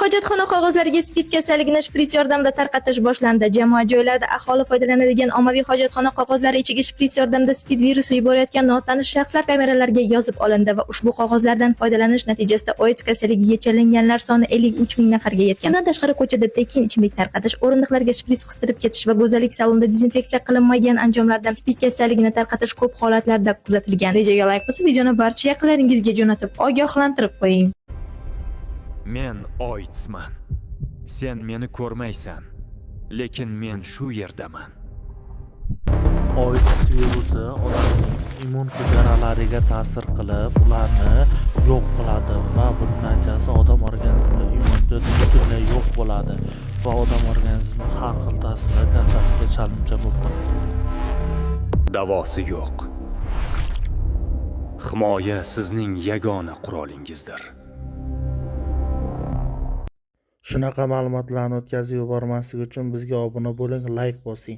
Hojatxona qog'ozlariga SPID kasalligini shprits yordamida tarqatish boshlandi. Jamoat joylarida aholi foydalanadigan ommaviy hojatxona qog'ozlari ichiga shprits yordamida SPID virusi yuborayotgan notanish shaxslar kameralarga yozib olindi va ushbu qog'ozlardan foydalanish natijasida AIDS kasalligiga chalinganlar soni 53 ming nafarga yetgan. Bundan tashqari ko'chada tekin ichimlik tarqatish, o'rindiqlarga shprits qistirib ketish va go'zallik salonida dezinfeksiya qilinmagan anjomlardan SPID kasalligini tarqatish ko'p holatlarda kuzatilgan. Videoga like bosib, videoni barcha yaqinlaringizga jo'natib, ogohlantirib qo'ying. Men OIDSman. Sen meni ko'rmaysan, lekin men shu yerdaman. AIDS virusi odamning immun hujayralariga ta'sir qilib, ularni yo'q qiladi va buning natijasi odam organizmi immunitet butunlay yo'q bo'ladi va odam organizmi har xil ta'sirlar kasallikka chalinuvchi bo'lib qoladi. Davosi yo'q. Himoya sizning yagona qurolingizdir. Shunaqa ma'lumotlarni o'tkazib yubormaslik uchun bizga obuna bo'ling, like bosing.